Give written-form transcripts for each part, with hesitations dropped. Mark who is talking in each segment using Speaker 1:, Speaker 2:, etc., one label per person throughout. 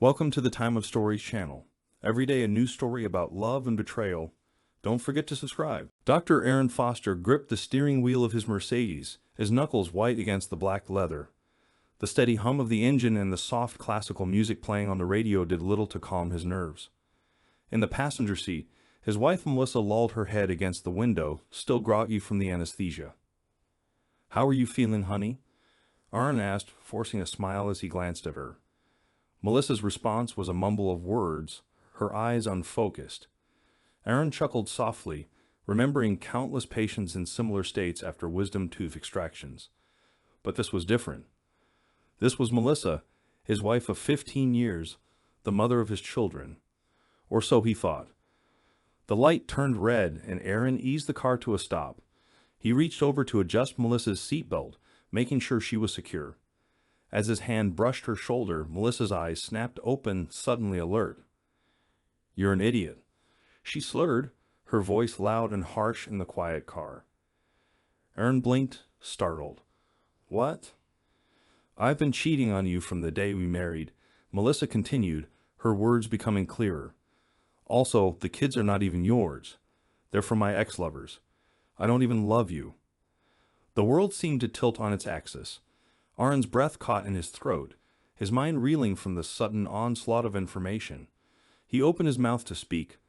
Speaker 1: Welcome to the Time of Stories channel. Every day a new story about love and betrayal. Don't forget to subscribe. Dr. Aaron Foster gripped the steering wheel of his Mercedes, his knuckles white against the black leather. The steady hum of the engine and the soft classical music playing on the radio did little to calm his nerves. In the passenger seat, his wife Melissa lolled her head against the window, still groggy from the anesthesia. "How are you feeling, honey?" Aaron asked, forcing a smile as he glanced at her. Melissa's response was a mumble of words, her eyes unfocused. Aaron chuckled softly, remembering countless patients in similar states after wisdom tooth extractions. But this was different. This was Melissa, his wife of 15 years, the mother of his children. Or so he thought. The light turned red and Aaron eased the car to a stop. He reached over to adjust Melissa's seatbelt, making sure she was secure. As his hand brushed her shoulder, Melissa's eyes snapped open, suddenly alert. "You're an idiot," she slurred, her voice loud and harsh in the quiet car. Aaron blinked, startled. "What?" "I've been cheating on you from the day we married," Melissa continued, her words becoming clearer. "Also, the kids are not even yours. They're from my ex-lovers. I don't even love you." The world seemed to tilt on its axis. Aaron's breath caught in his throat, his mind reeling from the sudden onslaught of information. He opened his mouth to speak,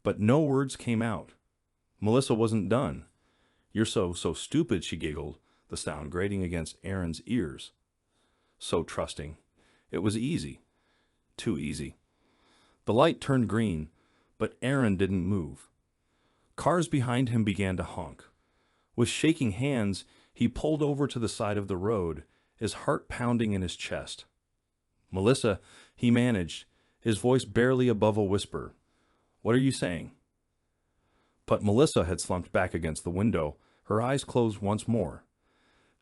Speaker 1: but no words came out. Melissa wasn't done. "You're so stupid," she giggled, the sound grating against Aaron's ears. So trusting. It was easy. Too easy. The light turned green, but Aaron didn't move. Cars behind him began to honk. With shaking hands, he pulled over to the side of the road, his heart pounding in his chest. "Melissa," he managed, his voice barely above a whisper. "What are you saying?" But Melissa had slumped back against the window, her eyes closed once more.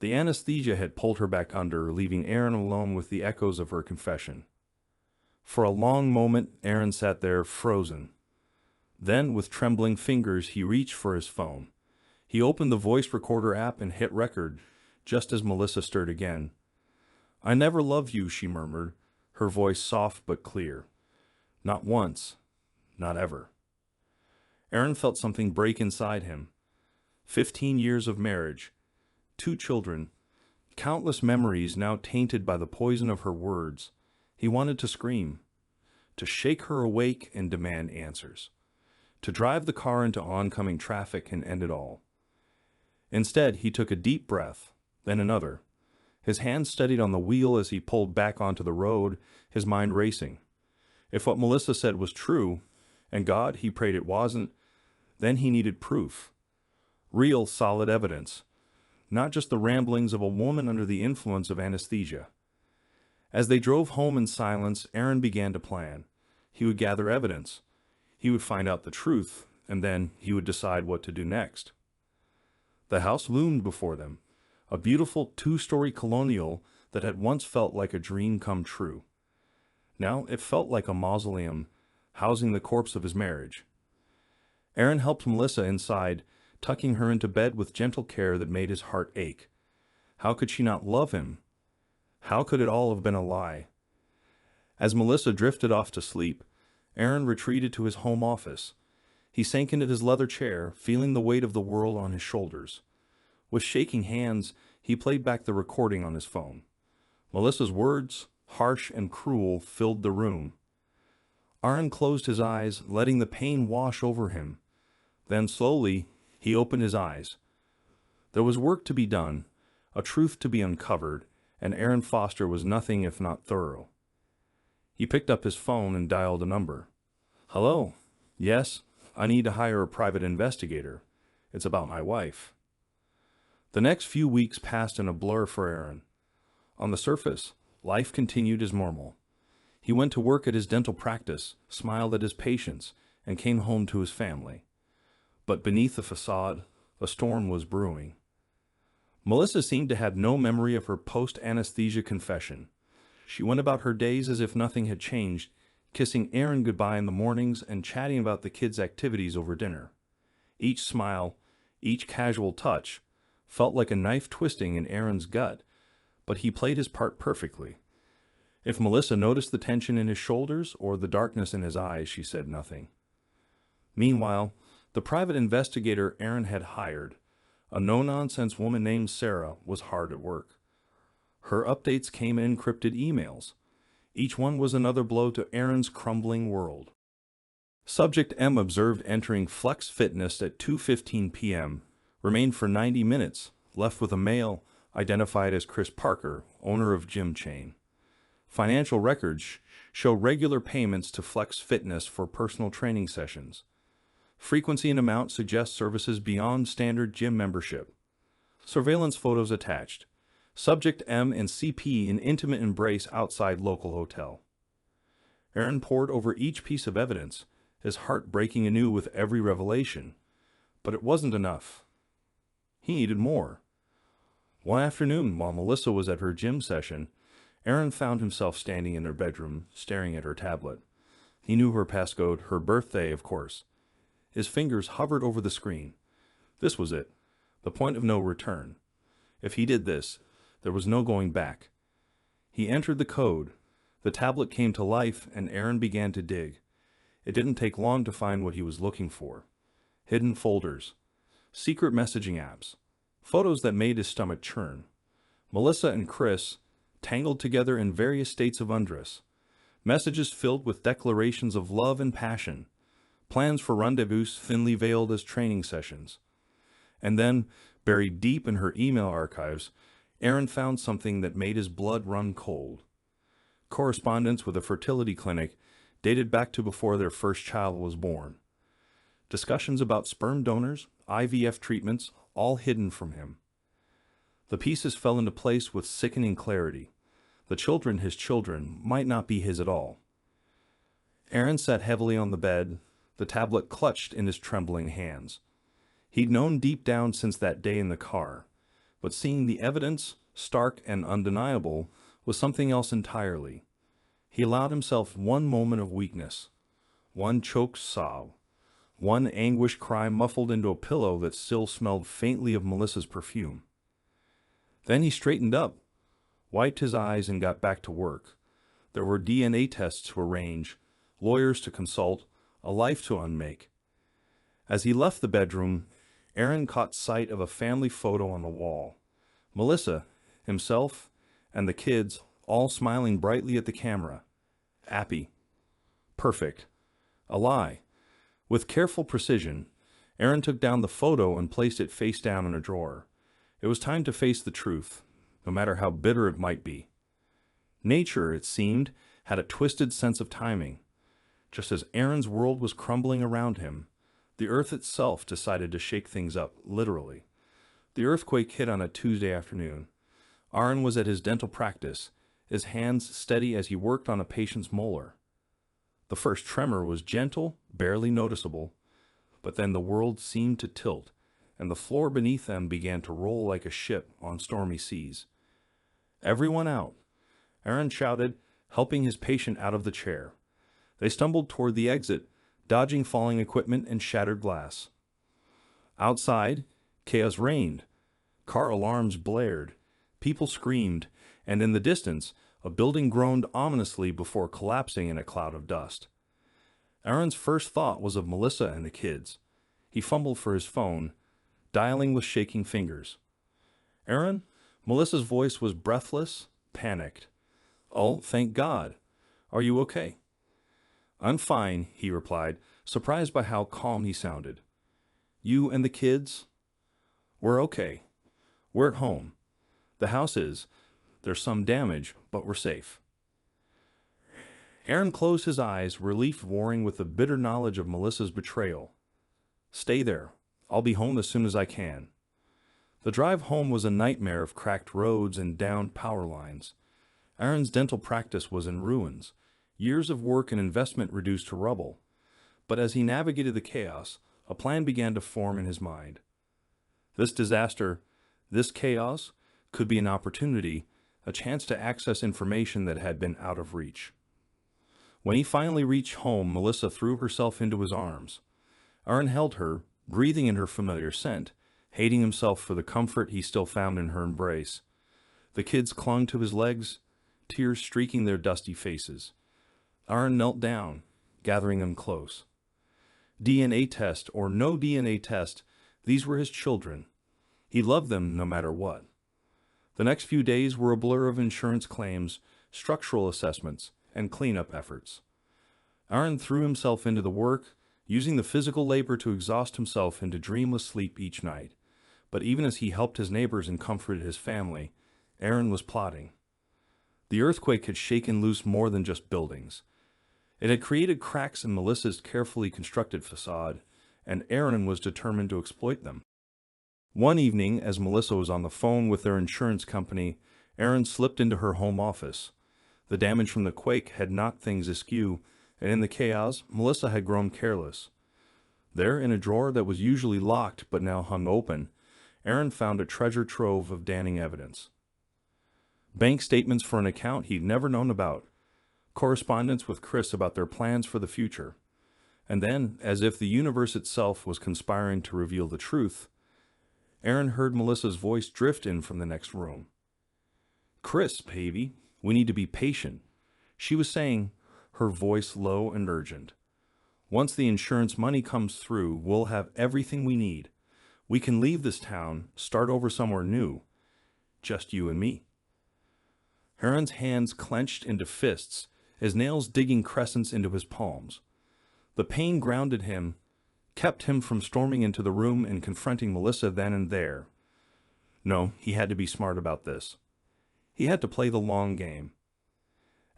Speaker 1: The anesthesia had pulled her back under, leaving Aaron alone with the echoes of her confession. For a long moment, Aaron sat there, frozen. Then, with trembling fingers, he reached for his phone. He opened the voice recorder app and hit record, just as Melissa stirred again. "I never loved you," she murmured, her voice soft but clear. "Not once. Not ever." Aaron felt something break inside him. 15 years of marriage, 2 children, countless memories now tainted by the poison of her words. He wanted to scream, to shake her awake and demand answers, to drive the car into oncoming traffic and end it all. Instead, he took a deep breath, then another. His hands steadied on the wheel as he pulled back onto the road, his mind racing. If what Melissa said was true, and God, he prayed it wasn't, then he needed proof. Real, solid evidence. Not just the ramblings of a woman under the influence of anesthesia. As they drove home in silence, Aaron began to plan. He would gather evidence. He would find out the truth, and then he would decide what to do next. The house loomed before them, a beautiful 2-story colonial that had once felt like a dream come true. Now it felt like a mausoleum, housing the corpse of his marriage. Aaron helped Melissa inside, tucking her into bed with gentle care that made his heart ache. How could she not love him? How could it all have been a lie? As Melissa drifted off to sleep, Aaron retreated to his home office. He sank into his leather chair, feeling the weight of the world on his shoulders. With shaking hands, he played back the recording on his phone. Melissa's words, harsh and cruel, filled the room. Aaron closed his eyes, letting the pain wash over him. Then slowly, he opened his eyes. There was work to be done, a truth to be uncovered, and Aaron Foster was nothing if not thorough. He picked up his phone and dialed a number. "Hello? Yes, I need to hire a private investigator. It's about my wife." The next few weeks passed in a blur for Aaron. On the surface, life continued as normal. He went to work at his dental practice, smiled at his patients, and came home to his family. But beneath the facade, a storm was brewing. Melissa seemed to have no memory of her post-anesthesia confession. She went about her days as if nothing had changed, kissing Aaron goodbye in the mornings and chatting about the kids' activities over dinner. Each smile, each casual touch, felt like a knife twisting in Aaron's gut, but he played his part perfectly. If Melissa noticed the tension in his shoulders or the darkness in his eyes, she said nothing. Meanwhile, the private investigator Aaron had hired, a no-nonsense woman named Sarah, was hard at work. Her updates came in encrypted emails. Each one was another blow to Aaron's crumbling world. Subject M observed entering Flex Fitness at 2:15 p.m., remained for 90 minutes, left with a male identified as Chris Parker, owner of gym chain. Financial records show regular payments to Flex Fitness for personal training sessions. Frequency and amount suggest services beyond standard gym membership. Surveillance photos attached. Subject M and CP in intimate embrace outside local hotel. Aaron pored over each piece of evidence, his heart breaking anew with every revelation. But it wasn't enough. He needed more. One afternoon, while Melissa was at her gym session, Aaron found himself standing in her bedroom, staring at her tablet. He knew her passcode, her birthday, of course. His fingers hovered over the screen. This was it, the point of no return. If he did this, there was no going back. He entered the code. The tablet came to life, and Aaron began to dig. It didn't take long to find what he was looking for. Hidden folders, secret messaging apps, photos that made his stomach churn. Melissa and Chris, tangled together in various states of undress. Messages filled with declarations of love and passion. Plans for rendezvous thinly veiled as training sessions. And then, buried deep in her email archives, Aaron found something that made his blood run cold. Correspondence with a fertility clinic dated back to before their first child was born. Discussions about sperm donors, IVF treatments, all hidden from him. The pieces fell into place with sickening clarity. The children, his children, might not be his at all. Aaron sat heavily on the bed, the tablet clutched in his trembling hands. He'd known deep down since that day in the car, but seeing the evidence, stark and undeniable, was something else entirely. He allowed himself one moment of weakness, one choked sob, one anguished cry muffled into a pillow that still smelled faintly of Melissa's perfume. Then he straightened up, wiped his eyes, and got back to work. There were DNA tests to arrange, lawyers to consult, a life to unmake. As he left the bedroom, Aaron caught sight of a family photo on the wall. Melissa, himself, and the kids, all smiling brightly at the camera. Happy. Perfect. A lie. With careful precision, Aaron took down the photo and placed it face down in a drawer. It was time to face the truth, no matter how bitter it might be. Nature, it seemed, had a twisted sense of timing. Just as Aaron's world was crumbling around him, the earth itself decided to shake things up, literally. The earthquake hit on a Tuesday afternoon. Aaron was at his dental practice, his hands steady as he worked on a patient's molar. The first tremor was gentle, barely noticeable, but then the world seemed to tilt, and the floor beneath them began to roll like a ship on stormy seas. "Everyone out," Aaron shouted, helping his patient out of the chair. They stumbled toward the exit, dodging falling equipment and shattered glass. Outside, chaos reigned. Car alarms blared, people screamed, and in the distance, a building groaned ominously before collapsing in a cloud of dust. Aaron's first thought was of Melissa and the kids. He fumbled for his phone, dialing with shaking fingers. "Aaron?" Melissa's voice was breathless, panicked. "Oh, thank God. Are you okay?" "I'm fine," he replied, surprised by how calm he sounded. "You and the kids?" "We're okay. We're at home. The house is. There's some damage, but we're safe." Aaron closed his eyes, relief warring with the bitter knowledge of Melissa's betrayal. "Stay there. I'll be home as soon as I can." The drive home was a nightmare of cracked roads and downed power lines. Aaron's dental practice was in ruins, years of work and investment reduced to rubble. But as he navigated the chaos, a plan began to form in his mind. This disaster, this chaos, could be an opportunity, a chance to access information that had been out of reach. When he finally reached home, Melissa threw herself into his arms. Aaron held her, breathing in her familiar scent, hating himself for the comfort he still found in her embrace. The kids clung to his legs, tears streaking their dusty faces. Aaron knelt down, gathering them close. DNA test or no DNA test, these were his children. He loved them no matter what. The next few days were a blur of insurance claims, structural assessments, and cleanup efforts. Aaron threw himself into the work, using the physical labor to exhaust himself into dreamless sleep each night. But even as he helped his neighbors and comforted his family, Aaron was plotting. The earthquake had shaken loose more than just buildings. It had created cracks in Melissa's carefully constructed facade, and Aaron was determined to exploit them. One evening, as Melissa was on the phone with their insurance company, Aaron slipped into her home office. The damage from the quake had knocked things askew, and in the chaos, Melissa had grown careless. There, in a drawer that was usually locked but now hung open, Aaron found a treasure trove of damning evidence. Bank statements for an account he'd never known about, correspondence with Chris about their plans for the future, and then, as if the universe itself was conspiring to reveal the truth, Aaron heard Melissa's voice drift in from the next room. "Chris, baby, we need to be patient," she was saying, her voice low and urgent. "Once the insurance money comes through, we'll have everything we need. We can leave this town, start over somewhere new. Just you and me." Aaron's hands clenched into fists, his nails digging crescents into his palms. The pain grounded him, kept him from storming into the room and confronting Melissa then and there. No, he had to be smart about this. He had to play the long game.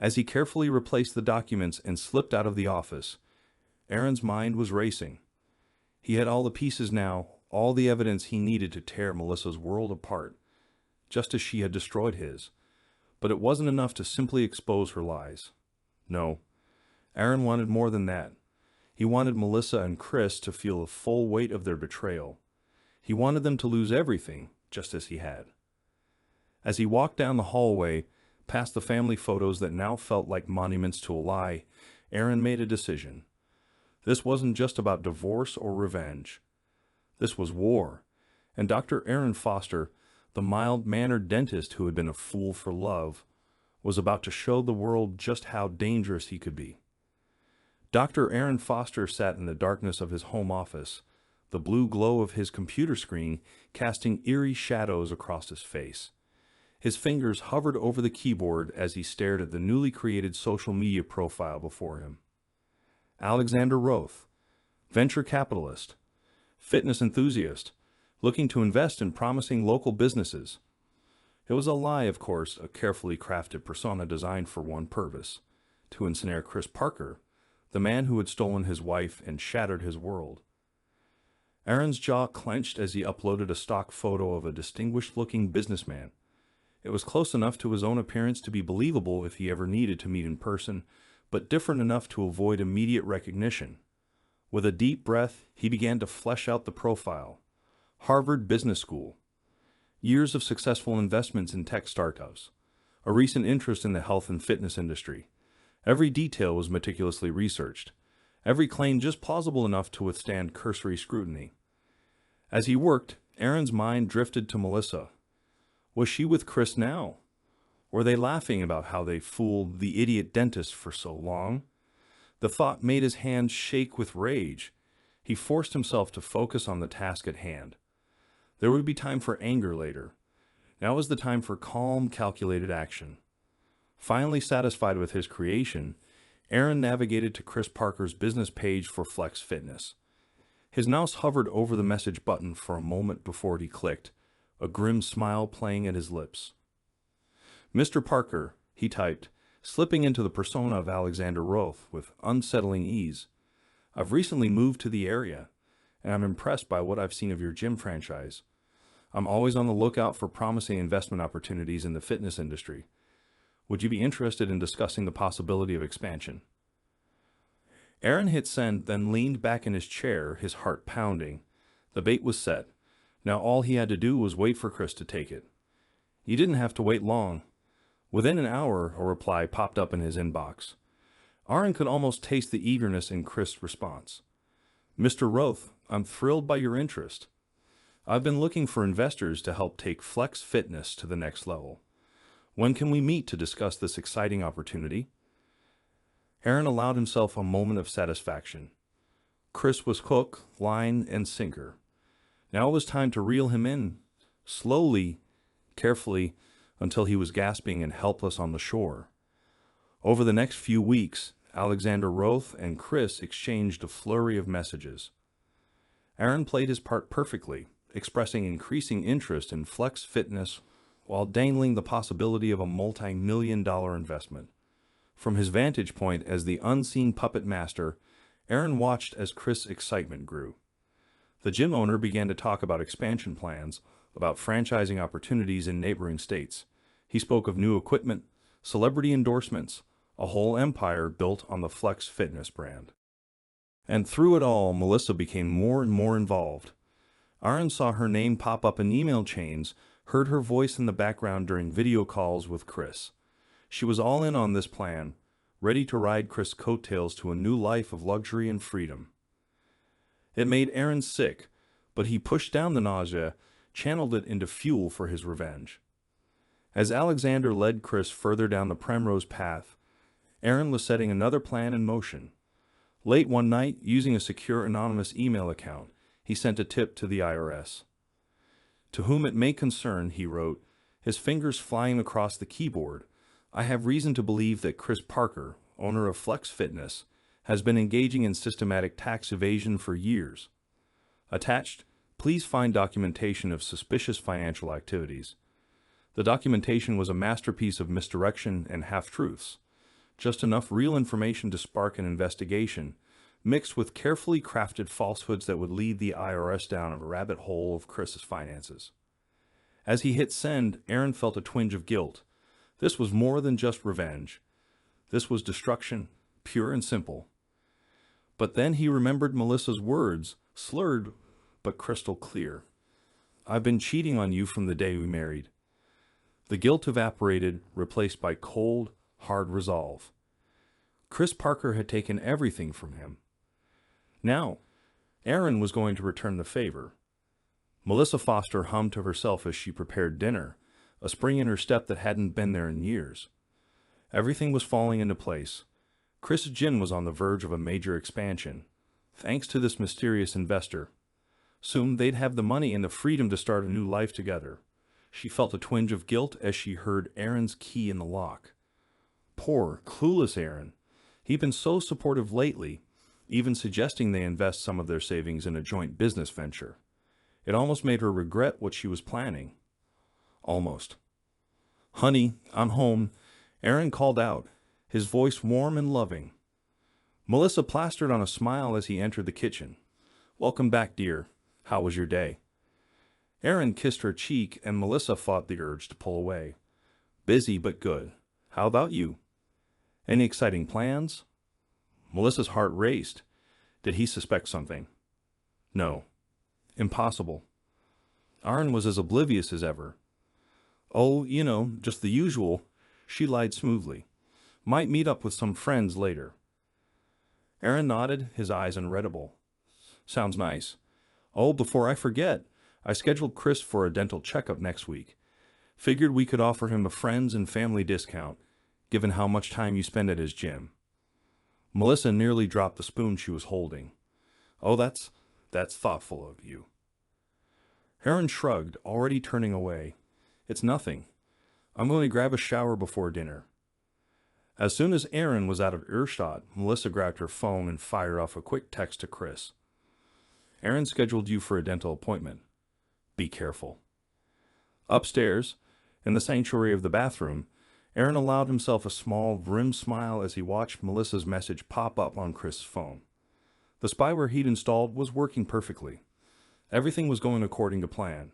Speaker 1: As he carefully replaced the documents and slipped out of the office, Aaron's mind was racing. He had all the pieces now, all the evidence he needed to tear Melissa's world apart, just as she had destroyed his. But it wasn't enough to simply expose her lies. No, Aaron wanted more than that. He wanted Melissa and Chris to feel the full weight of their betrayal. He wanted them to lose everything, just as he had. As he walked down the hallway, past the family photos that now felt like monuments to a lie, Aaron made a decision. This wasn't just about divorce or revenge. This was war, and Dr. Aaron Foster, the mild-mannered dentist who had been a fool for love, was about to show the world just how dangerous he could be. Dr. Aaron Foster sat in the darkness of his home office, the blue glow of his computer screen casting eerie shadows across his face. His fingers hovered over the keyboard as he stared at the newly created social media profile before him. Alexander Roth, venture capitalist, fitness enthusiast, looking to invest in promising local businesses. It was a lie, of course, a carefully crafted persona designed for one purpose: to ensnare Chris Parker, the man who had stolen his wife and shattered his world. Aaron's jaw clenched as he uploaded a stock photo of a distinguished-looking businessman. It was close enough to his own appearance to be believable if he ever needed to meet in person, but different enough to avoid immediate recognition. With a deep breath, he began to flesh out the profile. Harvard Business School. Years of successful investments in tech startups. A recent interest in the health and fitness industry. Every detail was meticulously researched. Every claim just plausible enough to withstand cursory scrutiny. As he worked, Aaron's mind drifted to Melissa. Was she with Chris now? Were they laughing about how they fooled the idiot dentist for so long? The thought made his hands shake with rage. He forced himself to focus on the task at hand. There would be time for anger later. Now was the time for calm, calculated action. Finally satisfied with his creation, Aaron navigated to Chris Parker's business page for Flex Fitness. His mouse hovered over the message button for a moment before he clicked, a grim smile playing at his lips. "Mr. Parker," he typed, slipping into the persona of Alexander Roth with unsettling ease. "I've recently moved to the area, and I'm impressed by what I've seen of your gym franchise. I'm always on the lookout for promising investment opportunities in the fitness industry. Would you be interested in discussing the possibility of expansion?" Aaron hit send, then leaned back in his chair, his heart pounding. The bait was set. Now all he had to do was wait for Chris to take it. He didn't have to wait long. Within an hour, a reply popped up in his inbox. Aaron could almost taste the eagerness in Chris' response. "Mr. Roth, I'm thrilled by your interest. I've been looking for investors to help take Flex Fitness to the next level. When can we meet to discuss this exciting opportunity? Aaron allowed himself a moment of satisfaction. Chris was hook, line, and sinker. Now it was time to reel him in, slowly, carefully, until he was gasping and helpless on the shore. Over the next few weeks, Alexander Roth and Chris exchanged a flurry of messages. Aaron played his part perfectly, expressing increasing interest in flex fitness while dangling the possibility of a multi-million-dollar investment. From his vantage point as the unseen puppet master, Aaron watched as Chris' excitement grew. The gym owner began to talk about expansion plans, about franchising opportunities in neighboring states. He spoke of new equipment, celebrity endorsements, a whole empire built on the Flex Fitness brand. And through it all, Melissa became more and more involved. Aaron saw her name pop up in email chains, heard her voice in the background during video calls with Chris. She was all in on this plan, ready to ride Chris' coattails to a new life of luxury and freedom. It made Aaron sick, but he pushed down the nausea, channeled it into fuel for his revenge. As Alexander led Chris further down the primrose path, Aaron was setting another plan in motion. Late one night, using a secure anonymous email account, he sent a tip to the IRS. To whom it may concern, he wrote, his fingers flying across the keyboard, I have reason to believe that Chris Parker, owner of Flex Fitness, has been engaging in systematic tax evasion for years. Attached, please find documentation of suspicious financial activities. The documentation was a masterpiece of misdirection and half-truths, just enough real information to spark an investigation, mixed with carefully crafted falsehoods that would lead the IRS down a rabbit hole of Chris's finances. As he hit send, Aaron felt a twinge of guilt. This was more than just revenge. This was destruction, pure and simple. But then he remembered Melissa's words, slurred but crystal clear. I've been cheating on you from the day we married. The guilt evaporated, replaced by cold, hard resolve. Chris Parker had taken everything from him. Now, Aaron was going to return the favor. Melissa Foster hummed to herself as she prepared dinner, a spring in her step that hadn't been there in years. Everything was falling into place. Chris' gym was on the verge of a major expansion, thanks to this mysterious investor. Soon they'd have the money and the freedom to start a new life together. She felt a twinge of guilt as she heard Aaron's key in the lock. Poor, clueless Aaron. He'd been so supportive lately, even suggesting they invest some of their savings in a joint business venture. It almost made her regret what she was planning. Almost. Honey, I'm home, Aaron called out, his voice warm and loving. Melissa plastered on a smile as he entered the kitchen. Welcome back, dear. How was your day? Aaron kissed her cheek, and Melissa fought the urge to pull away. Busy but good. How about you? Any exciting plans? Melissa's heart raced. Did he suspect something? No. Impossible. Aaron was as oblivious as ever. Oh, just the usual, she lied smoothly. Might meet up with some friends later. Aaron nodded, his eyes unreadable. Sounds nice. Oh, before I forget, I scheduled Chris for a dental checkup next week. Figured we could offer him a friends and family discount, given how much time you spend at his gym. Melissa nearly dropped the spoon she was holding. Oh, that's thoughtful of you. Aaron shrugged, already turning away. It's nothing. I'm going to grab a shower before dinner. As soon as Aaron was out of earshot, Melissa grabbed her phone and fired off a quick text to Chris. Aaron scheduled you for a dental appointment. Be careful. Upstairs, in the sanctuary of the bathroom, Aaron allowed himself a small, grim smile as he watched Melissa's message pop up on Chris' phone. The spyware he'd installed was working perfectly. Everything was going according to plan.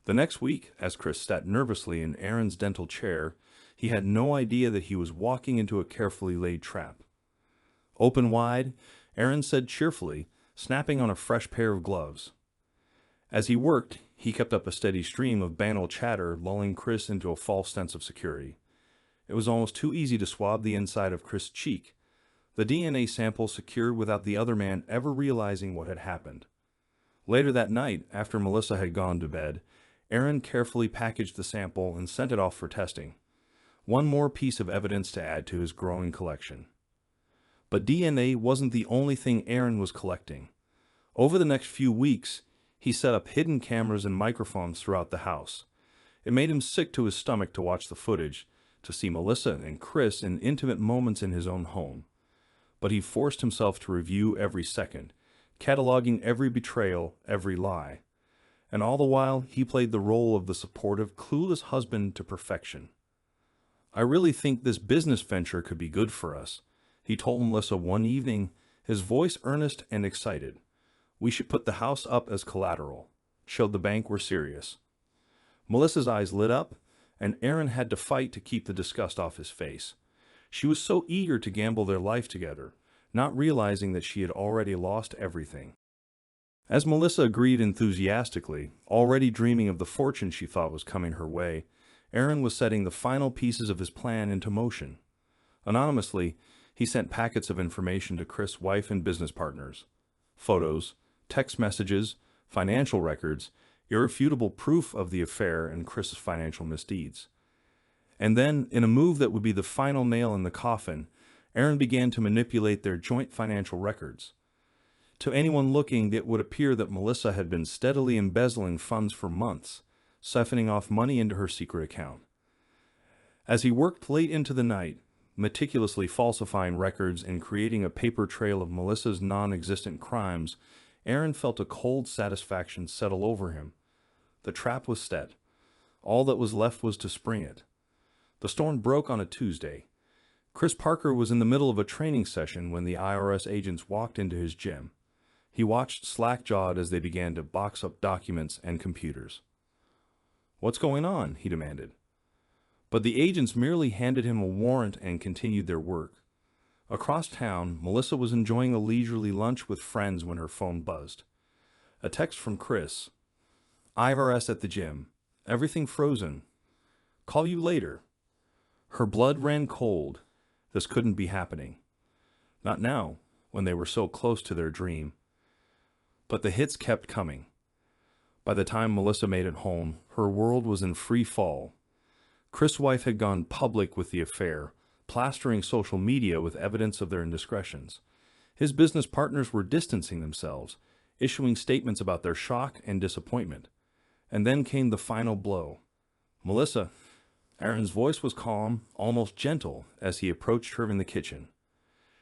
Speaker 1: The next week, as Chris sat nervously in Aaron's dental chair, he had no idea that he was walking into a carefully laid trap. Open wide, Aaron said cheerfully, snapping on a fresh pair of gloves. As he worked, he kept up a steady stream of banal chatter, lulling Chris into a false sense of security. It was almost too easy to swab the inside of Chris' cheek, the DNA sample secured without the other man ever realizing what had happened. Later that night, after Melissa had gone to bed, Aaron carefully packaged the sample and sent it off for testing. One more piece of evidence to add to his growing collection. But DNA wasn't the only thing Aaron was collecting. Over the next few weeks, he set up hidden cameras and microphones throughout the house. It made him sick to his stomach to watch the footage, to see Melissa and Chris in intimate moments in his own home. But he forced himself to review every second, cataloging every betrayal, every lie. And all the while, he played the role of the supportive, clueless husband to perfection. "I really think this business venture could be good for us," he told Melissa one evening, his voice earnest and excited. "We should put the house up as collateral. Showed the bank we're serious." Melissa's eyes lit up, and Aaron had to fight to keep the disgust off his face. She was so eager to gamble their life together, not realizing that she had already lost everything. As Melissa agreed enthusiastically, already dreaming of the fortune she thought was coming her way, Aaron was setting the final pieces of his plan into motion. Anonymously, he sent packets of information to Chris' wife and business partners. Photos, text messages, financial records, irrefutable proof of the affair and Chris' financial misdeeds. And then, in a move that would be the final nail in the coffin, Aaron began to manipulate their joint financial records. To anyone looking, it would appear that Melissa had been steadily embezzling funds for months, siphoning off money into her secret account. As he worked late into the night, meticulously falsifying records and creating a paper trail of Melissa's non-existent crimes, Aaron felt a cold satisfaction settle over him. The trap was set. All that was left was to spring it. The storm broke on a Tuesday. Chris Parker was in the middle of a training session when the IRS agents walked into his gym. He watched slack-jawed as they began to box up documents and computers. "What's going on?" he demanded. But the agents merely handed him a warrant and continued their work. Across town, Melissa was enjoying a leisurely lunch with friends when her phone buzzed. A text from Chris. "IRS at the gym. Everything frozen. Call you later." Her blood ran cold. This couldn't be happening. Not now, when they were so close to their dream. But the hits kept coming. By the time Melissa made it home, her world was in free fall. Chris' wife had gone public with the affair, plastering social media with evidence of their indiscretions. His business partners were distancing themselves, issuing statements about their shock and disappointment. And then came the final blow. Melissa. Aaron's voice was calm, almost gentle, as he approached her in the kitchen.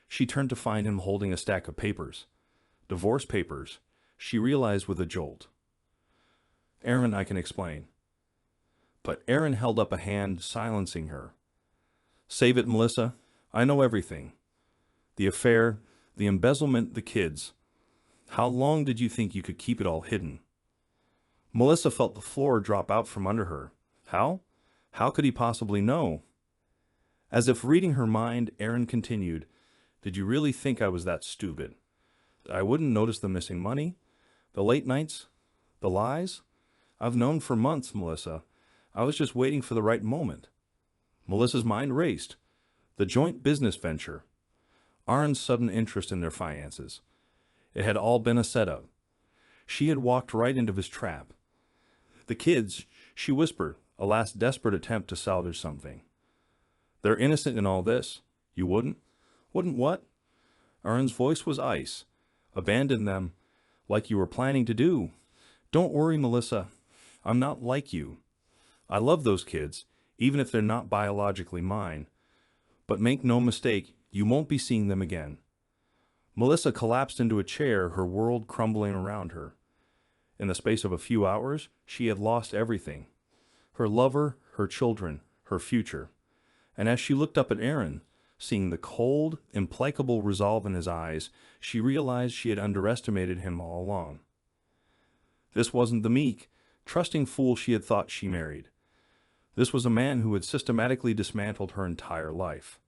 Speaker 1: She turned to find him holding a stack of papers. Divorce papers, she realized with a jolt. "Aaron, I can explain." But Aaron held up a hand, silencing her. "Save it, Melissa. I know everything. The affair, the embezzlement, the kids. How long did you think you could keep it all hidden?" Melissa felt the floor drop out from under her. How? How could he possibly know? As if reading her mind, Aaron continued, "Did you really think I was that stupid? I wouldn't notice the missing money? The late nights? The lies? I've known for months, Melissa. I was just waiting for the right moment." Melissa's mind raced. The joint business venture. Aaron's sudden interest in their finances. It had all been a setup. She had walked right into his trap. The kids, she whispered, a last desperate attempt to salvage something. "They're innocent in all this. You wouldn't?" "Wouldn't what?" Aaron's voice was ice. "Abandon them, like you were planning to do." "Don't worry, Melissa. I'm not like you. I love those kids, even if they're not biologically mine. But make no mistake, you won't be seeing them again." Melissa collapsed into a chair, her world crumbling around her. In the space of a few hours, she had lost everything. Her lover, her children, her future. And as she looked up at Aaron, seeing the cold, implacable resolve in his eyes, she realized she had underestimated him all along. This wasn't the meek, trusting fool she had thought she married. This was a man who had systematically dismantled her entire life.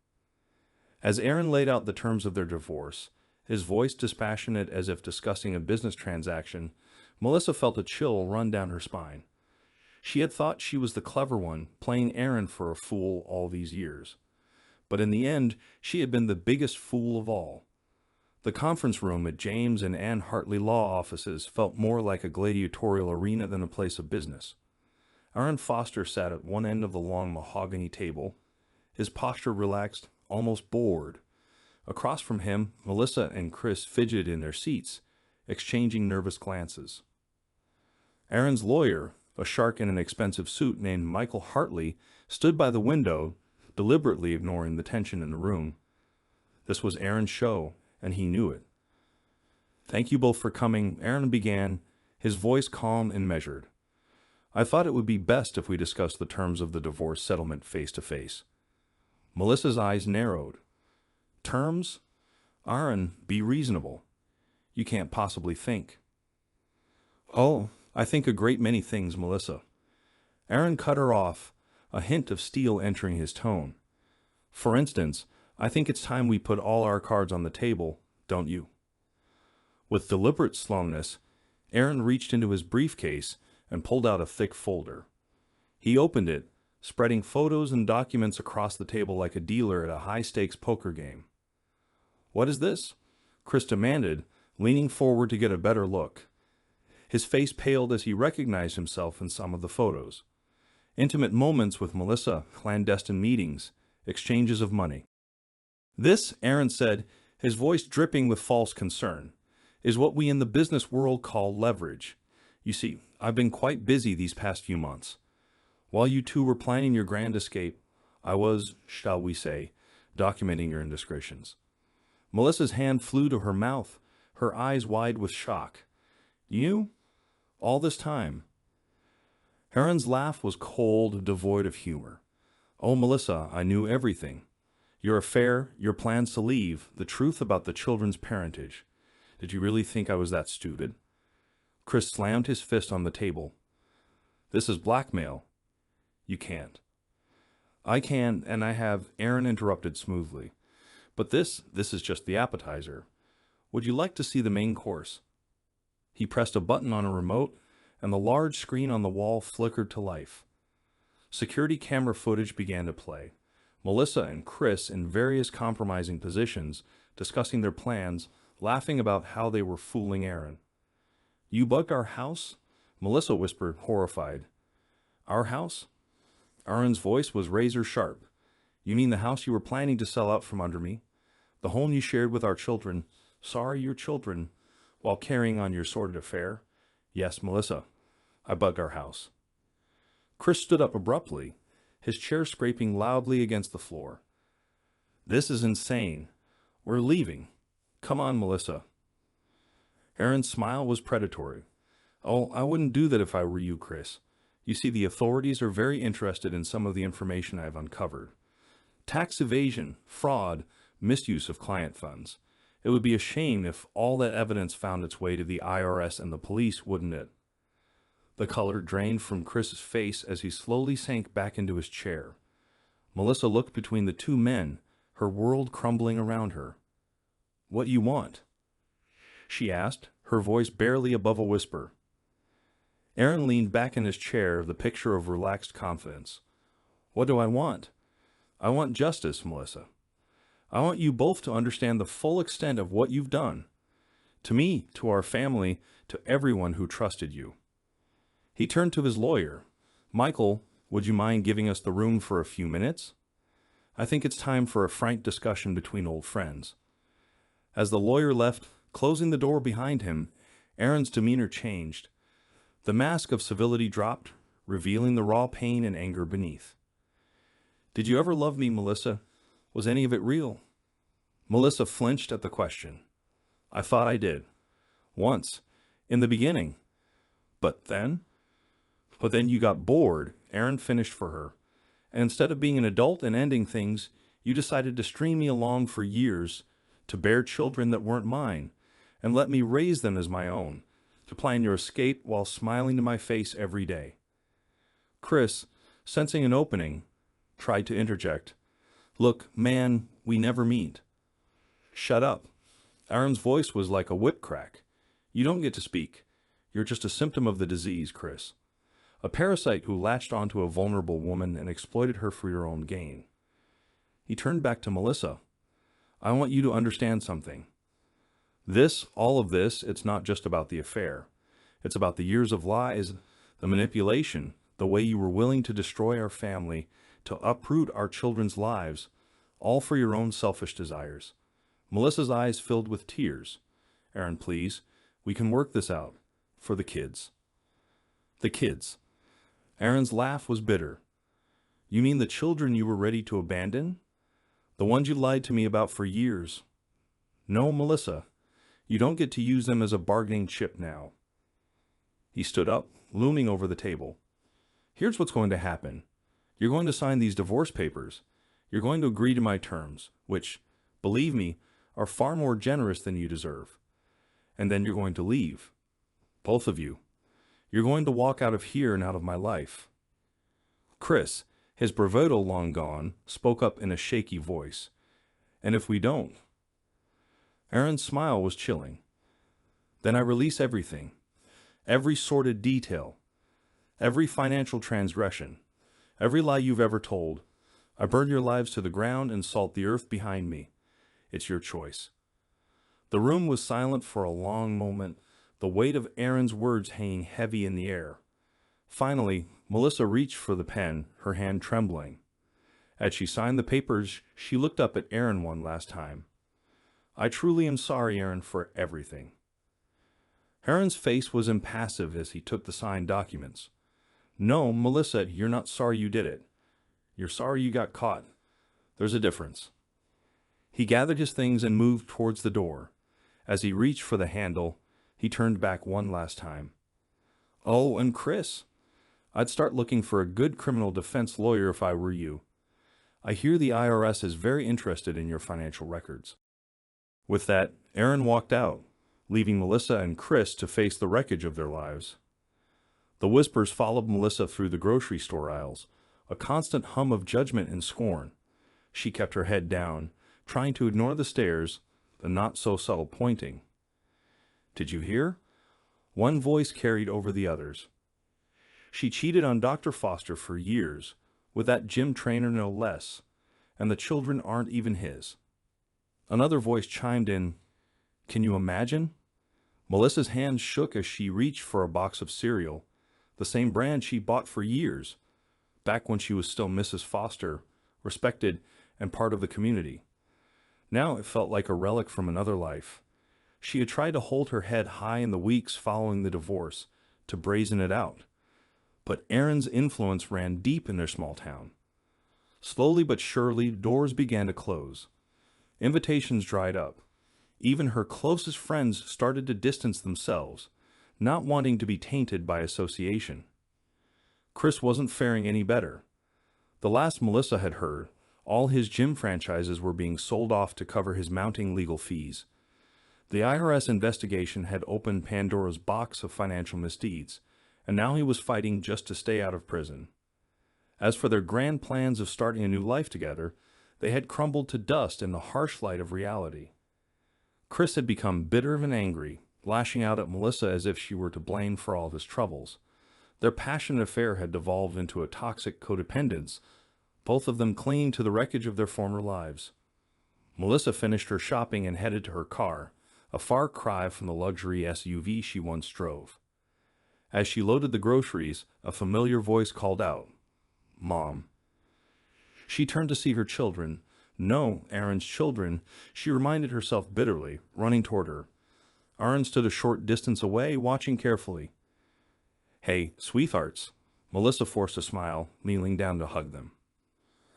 Speaker 1: As Aaron laid out the terms of their divorce, his voice dispassionate as if discussing a business transaction, Melissa felt a chill run down her spine. She had thought she was the clever one, playing Aaron for a fool all these years. But in the end, she had been the biggest fool of all. The conference room at James and Ann Hartley law offices felt more like a gladiatorial arena than a place of business. Aaron Foster sat at one end of the long mahogany table, his posture relaxed, almost bored. Across from him, Melissa and Chris fidgeted in their seats, exchanging nervous glances. Aaron's lawyer, a shark in an expensive suit named Michael Hartley, stood by the window, deliberately ignoring the tension in the room. This was Aaron's show, and he knew it. "Thank you both for coming," Aaron began, his voice calm and measured. "I thought it would be best if we discussed the terms of the divorce settlement face to face." Melissa's eyes narrowed. "Terms? Aaron, be reasonable. You can't possibly think." "Oh, I think a great many things, Melissa." Aaron cut her off, a hint of steel entering his tone. "For instance, I think it's time we put all our cards on the table, don't you?" With deliberate slowness, Aaron reached into his briefcase and pulled out a thick folder. He opened it, spreading photos and documents across the table like a dealer at a high-stakes poker game. "What is this?" Chris demanded, leaning forward to get a better look. His face paled as he recognized himself in some of the photos. Intimate moments with Melissa, clandestine meetings, exchanges of money. "This," Aaron said, his voice dripping with false concern, "is what we in the business world call leverage. You see, I've been quite busy these past few months. While you two were planning your grand escape, I was, shall we say, documenting your indiscretions." Melissa's hand flew to her mouth, her eyes wide with shock. "You? All this time?" Aaron's laugh was cold, devoid of humor. "Oh, Melissa, I knew everything. Your affair, your plans to leave, the truth about the children's parentage. Did you really think I was that stupid?" Chris slammed his fist on the table. "This is blackmail. You can't." "I can, and I have," Aaron interrupted smoothly. "But this is just the appetizer. Would you like to see the main course?" He pressed a button on a remote, and the large screen on the wall flickered to life. Security camera footage began to play. Melissa and Chris in various compromising positions, discussing their plans, laughing about how they were fooling Aaron. "You bug our house?" Melissa whispered, horrified. "Our house?" Aaron's voice was razor sharp. "You mean the house you were planning to sell out from under me? The home you shared with our children, sorry, your children, while carrying on your sordid affair? Yes, Melissa, I bug our house." Chris stood up abruptly, his chair scraping loudly against the floor. "This is insane. We're leaving. Come on, Melissa." Aaron's smile was predatory. "Oh, I wouldn't do that if I were you, Chris. You see, the authorities are very interested in some of the information I've uncovered. Tax evasion, fraud, misuse of client funds. It would be a shame if all that evidence found its way to the IRS and the police, wouldn't it?" The color drained from Chris's face as he slowly sank back into his chair. Melissa looked between the two men, her world crumbling around her. "What you want?" she asked, her voice barely above a whisper. Aaron leaned back in his chair, the picture of relaxed confidence. "What do I want? I want justice, Melissa. I want you both to understand the full extent of what you've done. To me, to our family, to everyone who trusted you." He turned to his lawyer. "Michael, would you mind giving us the room for a few minutes? I think it's time for a frank discussion between old friends." As the lawyer left, closing the door behind him, Aaron's demeanor changed. The mask of civility dropped, revealing the raw pain and anger beneath. "Did you ever love me, Melissa? Was any of it real?" Melissa flinched at the question. "I thought I did. Once. In the beginning. But then?" "But then you got bored," Aaron finished for her. "And instead of being an adult and ending things, you decided to string me along for years, to bear children that weren't mine, and let me raise them as my own, to plan your escape while smiling to my face every day." Chris, sensing an opening, tried to interject. "Look, man, we never meet." "Shut up." Aaron's voice was like a whip crack. "You don't get to speak. You're just a symptom of the disease, Chris. A parasite who latched onto a vulnerable woman and exploited her for your own gain." He turned back to Melissa. "I want you to understand something. All of this, it's not just about the affair. It's about the years of lies, the manipulation, the way you were willing to destroy our family, to uproot our children's lives, all for your own selfish desires. Melissa's eyes filled with tears. Aaron, please, we can work this out. For the kids. The kids. Aaron's laugh was bitter. You mean the children you were ready to abandon? The ones you lied to me about for years? No, Melissa. You don't get to use them as a bargaining chip now. He stood up, looming over the table. Here's what's going to happen. You're going to sign these divorce papers. You're going to agree to my terms, which, believe me, are far more generous than you deserve. And then you're going to leave. Both of you. You're going to walk out of here and out of my life. Chris, his bravado long gone, spoke up in a shaky voice. And if we don't? Aaron's smile was chilling. Then I release everything. Every sordid detail. Every financial transgression. Every lie you've ever told. I burn your lives to the ground and salt the earth behind me. It's your choice. The room was silent for a long moment, the weight of Aaron's words hanging heavy in the air. Finally, Melissa reached for the pen, her hand trembling. As she signed the papers, she looked up at Aaron one last time. I truly am sorry, Aaron, for everything. Aaron's face was impassive as he took the signed documents. No, Melissa, you're not sorry you did it. You're sorry you got caught. There's a difference. He gathered his things and moved towards the door. As he reached for the handle, he turned back one last time. Oh, and Chris, I'd start looking for a good criminal defense lawyer if I were you. I hear the IRS is very interested in your financial records. With that, Aaron walked out, leaving Melissa and Chris to face the wreckage of their lives. The whispers followed Melissa through the grocery store aisles, a constant hum of judgment and scorn. She kept her head down, trying to ignore the stares, the not-so-subtle pointing. Did you hear? One voice carried over the others. She cheated on Dr. Foster for years, with that gym trainer no less, and the children aren't even his. Another voice chimed in, Can you imagine? Melissa's hands shook as she reached for a box of cereal, the same brand she bought for years, back when she was still Mrs. Foster, respected and part of the community. Now it felt like a relic from another life. She had tried to hold her head high in the weeks following the divorce, to brazen it out. But Aaron's influence ran deep in their small town. Slowly but surely, doors began to close. Invitations dried up. Even her closest friends started to distance themselves, not wanting to be tainted by association. Chris wasn't faring any better. The last Melissa had heard, all his gym franchises were being sold off to cover his mounting legal fees. The IRS investigation had opened Pandora's box of financial misdeeds, and now he was fighting just to stay out of prison. As for their grand plans of starting a new life together, they had crumbled to dust in the harsh light of reality. Chris had become bitter and angry, lashing out at Melissa as if she were to blame for all of his troubles. Their passionate affair had devolved into a toxic codependence, both of them clinging to the wreckage of their former lives. Melissa finished her shopping and headed to her car, a far cry from the luxury SUV she once drove. As she loaded the groceries, a familiar voice called out, Mom. She turned to see her children. No, Aaron's children, she reminded herself bitterly, running toward her. Aaron stood a short distance away, watching carefully. Hey, sweethearts. Melissa forced a smile, kneeling down to hug them.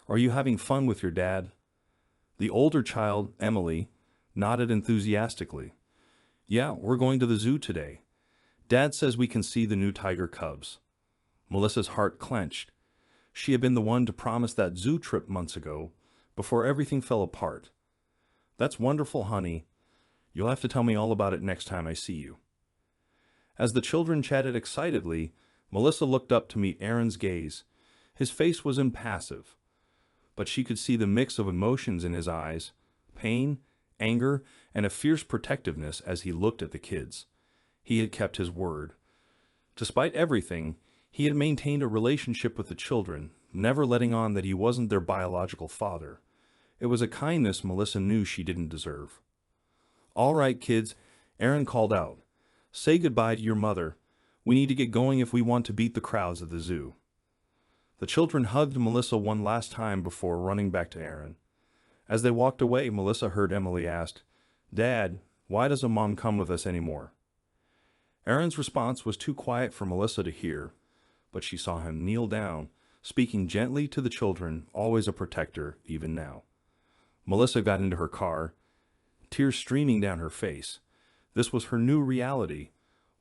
Speaker 1: Are you having fun with your dad? The older child, Emily, nodded enthusiastically. Yeah, we're going to the zoo today. Dad says we can see the new tiger cubs. Melissa's heart clenched. She had been the one to promise that zoo trip months ago, before everything fell apart. That's wonderful, honey. You'll have to tell me all about it next time I see you. As the children chatted excitedly, Melissa looked up to meet Aaron's gaze. His face was impassive, but she could see the mix of emotions in his eyes, pain, anger, and a fierce protectiveness as he looked at the kids. He had kept his word. Despite everything, he had maintained a relationship with the children, never letting on that he wasn't their biological father. It was a kindness Melissa knew she didn't deserve. All right, kids, Aaron called out. Say goodbye to your mother. We need to get going if we want to beat the crowds at the zoo. The children hugged Melissa one last time before running back to Aaron. As they walked away, Melissa heard Emily ask, "Dad, why doesn't Mom come with us anymore?" Aaron's response was too quiet for Melissa to hear, but she saw him kneel down, speaking gently to the children, always a protector, even now. Melissa got into her car, tears streaming down her face. This was her new reality,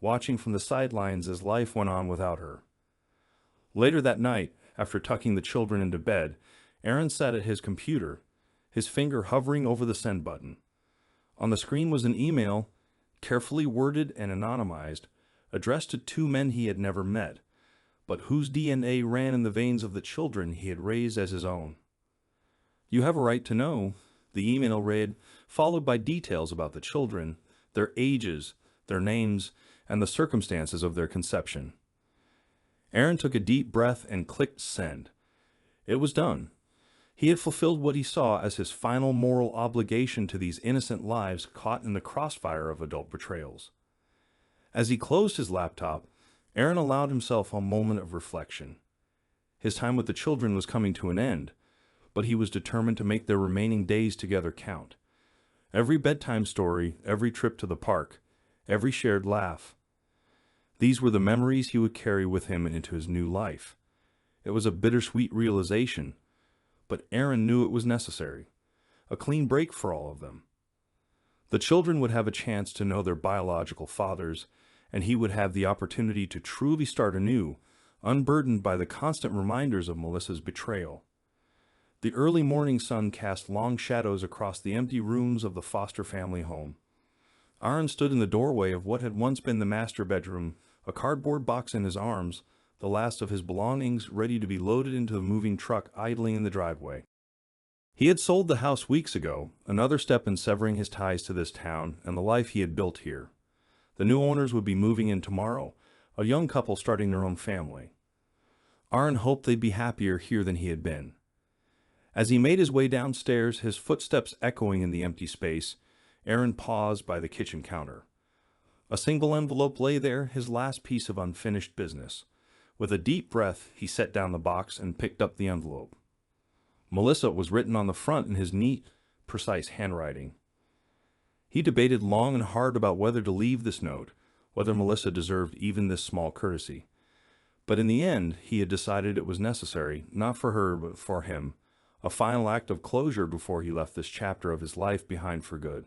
Speaker 1: watching from the sidelines as life went on without her. Later that night, after tucking the children into bed, Aaron sat at his computer, his finger hovering over the send button. On the screen was an email, carefully worded and anonymized, addressed to two men he had never met, but whose DNA ran in the veins of the children he had raised as his own. "You have a right to know," the email read, followed by details about the children, their ages, their names, and the circumstances of their conception. Aaron took a deep breath and clicked send. It was done. He had fulfilled what he saw as his final moral obligation to these innocent lives caught in the crossfire of adult betrayals. As he closed his laptop, Aaron allowed himself a moment of reflection. His time with the children was coming to an end, but he was determined to make their remaining days together count. Every bedtime story, every trip to the park, every shared laugh. These were the memories he would carry with him into his new life. It was a bittersweet realization, but Aaron knew it was necessary. A clean break for all of them. The children would have a chance to know their biological fathers, and he would have the opportunity to truly start anew, unburdened by the constant reminders of Melissa's betrayal. The early morning sun cast long shadows across the empty rooms of the foster family home. Aaron stood in the doorway of what had once been the master bedroom, a cardboard box in his arms, the last of his belongings ready to be loaded into the moving truck idling in the driveway. He had sold the house weeks ago, another step in severing his ties to this town and the life he had built here. The new owners would be moving in tomorrow, a young couple starting their own family. Aaron hoped they'd be happier here than he had been. As he made his way downstairs, his footsteps echoing in the empty space, Aaron paused by the kitchen counter. A single envelope lay there, his last piece of unfinished business. With a deep breath, he set down the box and picked up the envelope. Melissa was written on the front in his neat, precise handwriting. He debated long and hard about whether to leave this note, whether Melissa deserved even this small courtesy. But in the end, he had decided it was necessary, not for her but for him, a final act of closure before he left this chapter of his life behind for good.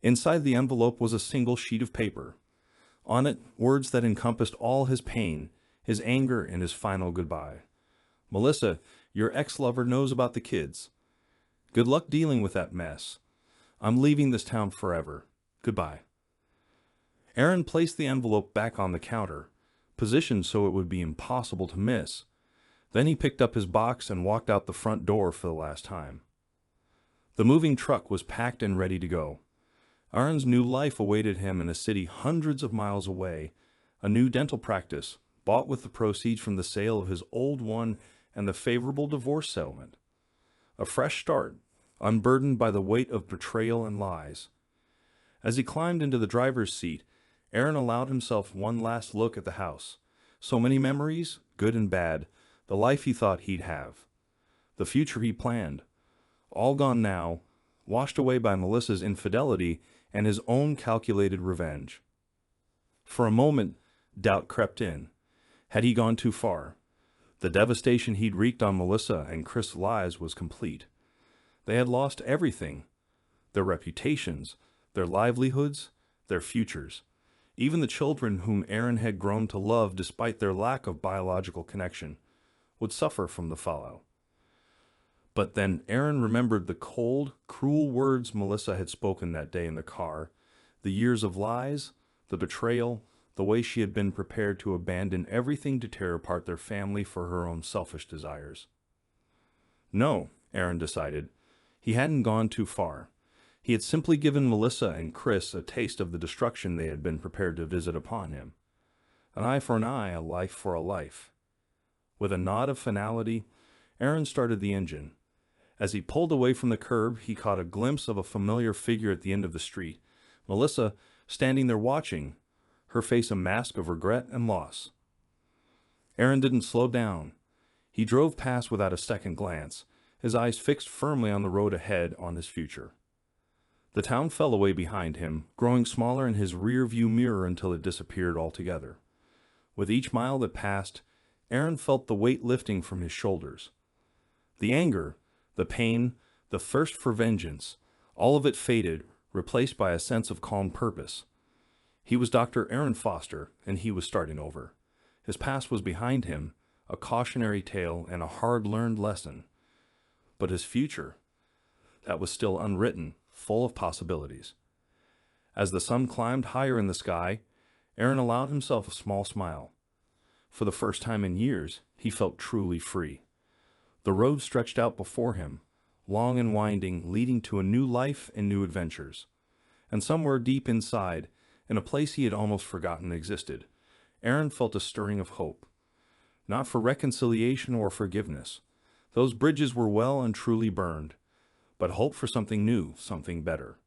Speaker 1: Inside the envelope was a single sheet of paper. On it, words that encompassed all his pain, his anger, and his final goodbye. "Melissa, your ex-lover knows about the kids. Good luck dealing with that mess. I'm leaving this town forever. Goodbye." Aaron placed the envelope back on the counter, positioned so it would be impossible to miss. Then he picked up his box and walked out the front door for the last time. The moving truck was packed and ready to go. Aaron's new life awaited him in a city hundreds of miles away, a new dental practice, bought with the proceeds from the sale of his old one and the favorable divorce settlement. A fresh start, unburdened by the weight of betrayal and lies. As he climbed into the driver's seat, Aaron allowed himself one last look at the house. So many memories, good and bad, the life he thought he'd have. The future he planned. All gone now, washed away by Melissa's infidelity and his own calculated revenge. For a moment, doubt crept in. Had he gone too far? The devastation he'd wreaked on Melissa and Chris' lives was complete. They had lost everything. Their reputations, their livelihoods, their futures. Even the children whom Aaron had grown to love despite their lack of biological connection would suffer from the fallout. But then Aaron remembered the cold, cruel words Melissa had spoken that day in the car, the years of lies, the betrayal, the way she had been prepared to abandon everything to tear apart their family for her own selfish desires. No, Aaron decided. He hadn't gone too far. He had simply given Melissa and Chris a taste of the destruction they had been prepared to visit upon him. An eye for an eye, a life for a life. With a nod of finality, Aaron started the engine. As he pulled away from the curb, he caught a glimpse of a familiar figure at the end of the street. Melissa, standing there watching, her face a mask of regret and loss. Aaron didn't slow down. He He drove past without a second glance, his eyes fixed firmly on the road ahead, on his future. The town fell away behind him, growing smaller in his rear-view mirror until it disappeared altogether. With each mile that passed, Aaron felt the weight lifting from his shoulders. The anger, the pain, the thirst for vengeance, all of it faded, replaced by a sense of calm purpose. He was Dr. Aaron Foster, and he was starting over. His past was behind him, a cautionary tale and a hard-learned lesson. But his future, that was still unwritten, full of possibilities. As the sun climbed higher in the sky, Aaron allowed himself a small smile. For the first time in years, he felt truly free. The road stretched out before him, long and winding, leading to a new life and new adventures. And somewhere deep inside, in a place he had almost forgotten existed, Aaron felt a stirring of hope. Not for reconciliation or forgiveness. Those bridges were well and truly burned. But hope for something new, something better.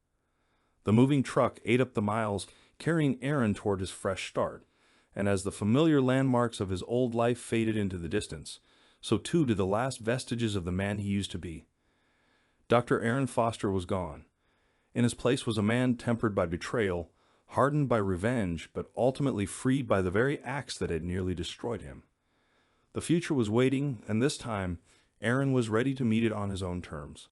Speaker 1: The moving truck ate up the miles, carrying Aaron toward his fresh start. And as the familiar landmarks of his old life faded into the distance, so too did the last vestiges of the man he used to be. Dr. Aaron Foster was gone. In his place was a man tempered by betrayal, hardened by revenge, but ultimately freed by the very axe that had nearly destroyed him. The future was waiting, and this time, Aaron was ready to meet it on his own terms.